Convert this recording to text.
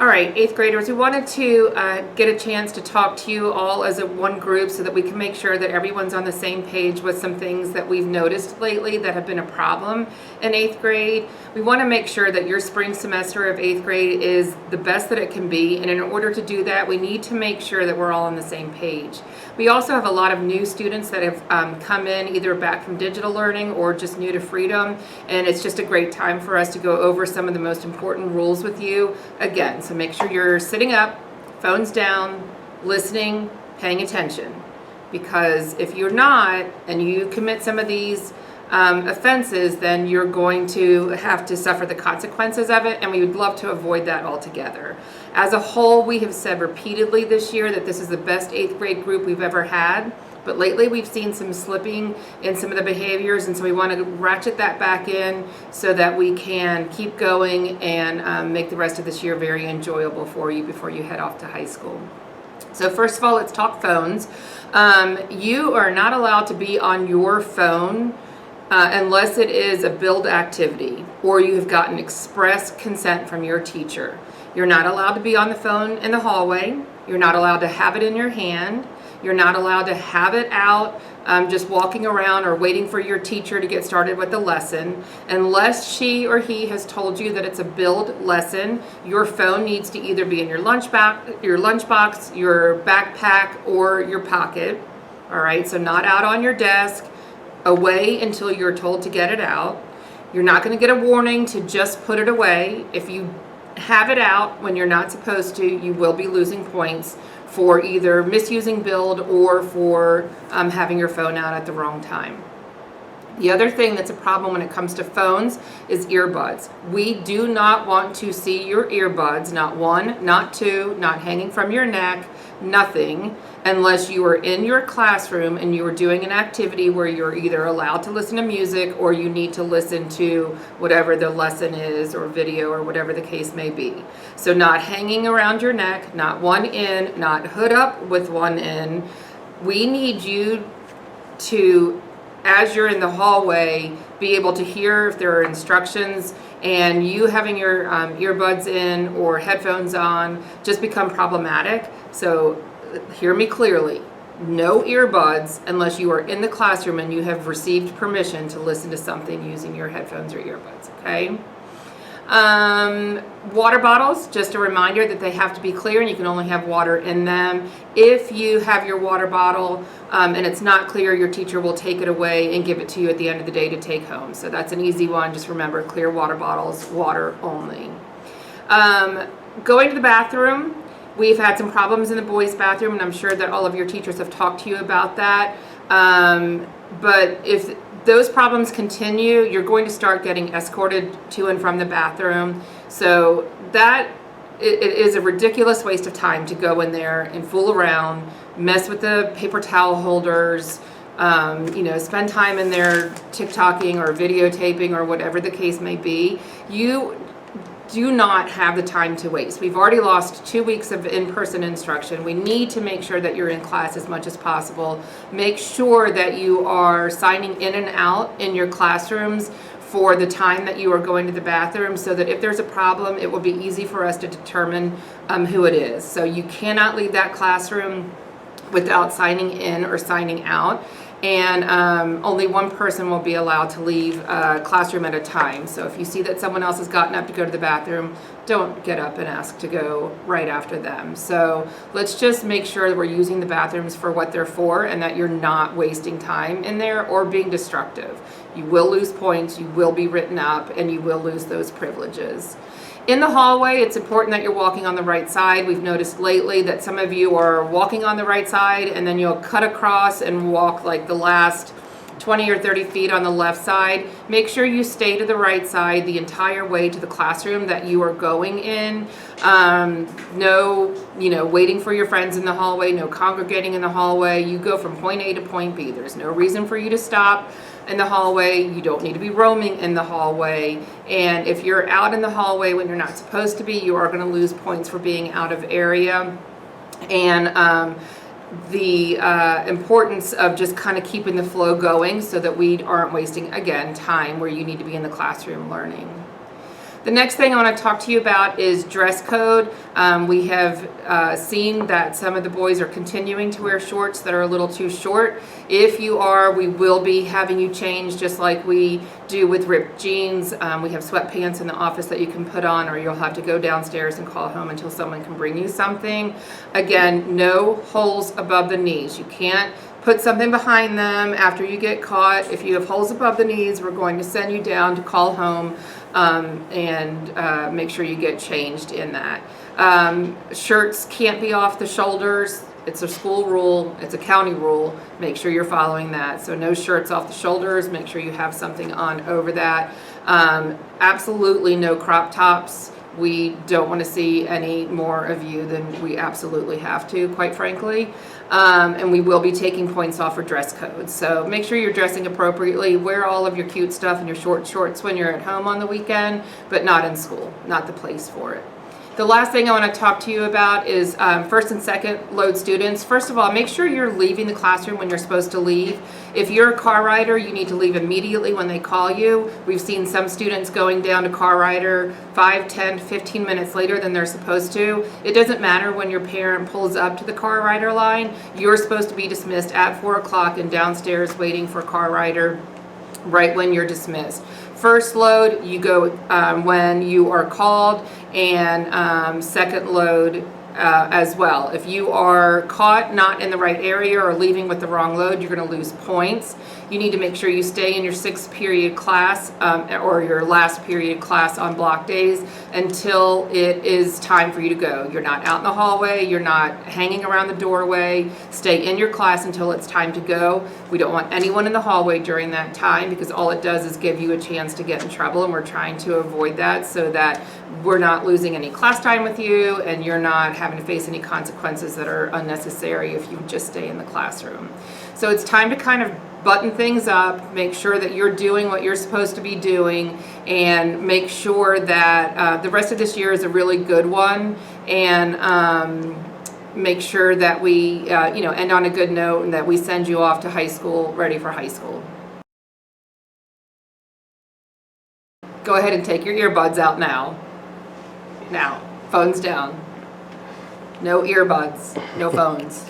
All right, eighth graders, we wanted to get a chance to talk to you all as one group so that we can make sure that everyone's on the same page with some things that we've noticed lately that have been a problem in eighth grade. We want to make sure that your spring semester of eighth grade is the best that it can be, and in order to do that, we need to make sure that we're all on the same page. We also have a lot of new students that have come in either back from digital learning or just new to Freedom, and it's just a great time for us to go over some of the most important rules with you again. So make sure you're sitting up, phones down, listening, paying attention. Because if you're not, and you commit some of these offenses, then you're going to have to suffer the consequences of it, and we would love to avoid that altogether. As a whole, we have said repeatedly this year that this is the best eighth grade group we've ever had. But lately we've seen some slipping in some of the behaviors, and so we want to ratchet that back in so that we can keep going and make the rest of this year very enjoyable for you before you head off to high school. So first of all, let's talk phones. You are not allowed to be on your phone unless it is a build activity or you have gotten express consent from your teacher. You're not allowed to be on the phone in the hallway. You're not allowed to have it in your hand. You're not allowed to have it out just walking around or waiting for your teacher to get started with the lesson. Unless she or he has told you that it's a build lesson, your phone needs to either be in your lunchbox, your backpack, or your pocket. All right, so not out on your desk, away until you're told to get it out. You're not going to get a warning to just put it away. If you have it out when you're not supposed to, you will be losing points for either misusing build or for having your phone out at the wrong time. The other thing that's a problem when it comes to phones is earbuds. We do not want to see your earbuds, not one, not two, not hanging from your neck, nothing, unless you are in your classroom and you are doing an activity where you're either allowed to listen to music or you need to listen to whatever the lesson is or video or whatever the case may be. So not hanging around your neck, not one in, not hood up with one in. We need you to, as you're in the hallway, be able to hear if there are instructions, and you having your earbuds in or headphones on just become problematic. So hear me clearly. No earbuds unless you are in the classroom and you have received permission to listen to something using your headphones or earbuds, okay? Water bottles, just a reminder that they have to be clear and you can only have water in them. If you have your water bottle and it's not clear, your teacher will take it away and give it to you at the end of the day to take home. So that's an easy one. Just remember, clear water bottles, water only. Going to the bathroom. We've had some problems in the boys' bathroom, and I'm sure that all of your teachers have talked to you about that. But if those problems continue, you're going to start getting escorted to and from the bathroom. So that it is a ridiculous waste of time to go in there and fool around, mess with the paper towel holders, spend time in there TikToking or videotaping or whatever the case may be. You do not have the time to waste. We've already lost 2 weeks of in-person instruction. We need to make sure that you're in class as much as possible. Make sure that you are signing in and out in your classrooms for the time that you are going to the bathroom, so that if there's a problem, it will be easy for us to determine who it is. So you cannot leave that classroom without signing in or signing out. And only one person will be allowed to leave a classroom at a time. So if you see that someone else has gotten up to go to the bathroom, don't get up and ask to go right after them. So let's just make sure that we're using the bathrooms for what they're for and that you're not wasting time in there or being destructive. You will lose points, you will be written up, and you will lose those privileges. In the hallway, it's important that you're walking on the right side. We've noticed lately that some of you are walking on the right side and then you'll cut across and walk like the last 20 or 30 feet on the left side. Make sure you stay to the right side the entire way to the classroom that you are going in. No, waiting for your friends in the hallway, no congregating in the hallway. You go from point A to point B. There's no reason for you to stop in the hallway. You don't need to be roaming in the hallway. And if you're out in the hallway when you're not supposed to be, you are going to lose points for being out of area. And the importance of just kind of keeping the flow going so that we aren't wasting, again, time where you need to be in the classroom learning. The next thing I want to talk to you about is dress code. We have seen that some of the boys are continuing to wear shorts that are a little too short. If you are, we will be having you change just like we do with ripped jeans. We have sweatpants in the office that you can put on, or you'll have to go downstairs and call home until someone can bring you something. Again, no holes above the knees. You can't put something behind them after you get caught. If you have holes above the knees, we're going to send you down to call home and make sure you get changed in that. Shirts can't be off the shoulders. It's a school rule, it's a county rule. Make sure you're following that. So no shirts off the shoulders, make sure you have something on over that. Absolutely no crop tops. We don't want to see any more of you than we absolutely have to, quite frankly. And we will be taking points off for dress codes. So make sure you're dressing appropriately. Wear all of your cute stuff and your short shorts when you're at home on the weekend, but not in school, not the place for it. The last thing I want to talk to you about is first and second load students. First of all, make sure you're leaving the classroom when you're supposed to leave. If you're a car rider, you need to leave immediately when they call you. We've seen some students going down to car rider 5, 10, 15 minutes later than they're supposed to. It doesn't matter when your parent pulls up to the car rider line. You're supposed to be dismissed at 4 o'clock and downstairs waiting for car rider right when you're dismissed. First load, you go when you are called, and second load as well. If you are caught not in the right area or leaving with the wrong load, you're going to lose points. You need to make sure you stay in your 6th period class or your last period class on block days until it is time for you to go. You're not out in the hallway, you're not hanging around the doorway. Stay in your class until it's time to go. We don't want anyone in the hallway during that time, because all it does is give you a chance to get in trouble, and we're trying to avoid that so that we're not losing any class time with you and you're not having to face any consequences that are unnecessary if you just stay in the classroom. So it's time to kind of button things up, make sure that you're doing what you're supposed to be doing, and make sure that the rest of this year is a really good one, and make sure that we end on a good note and that we send you off to high school ready for high school. Go ahead and take your earbuds out now. Now, phones down. No earbuds, no phones.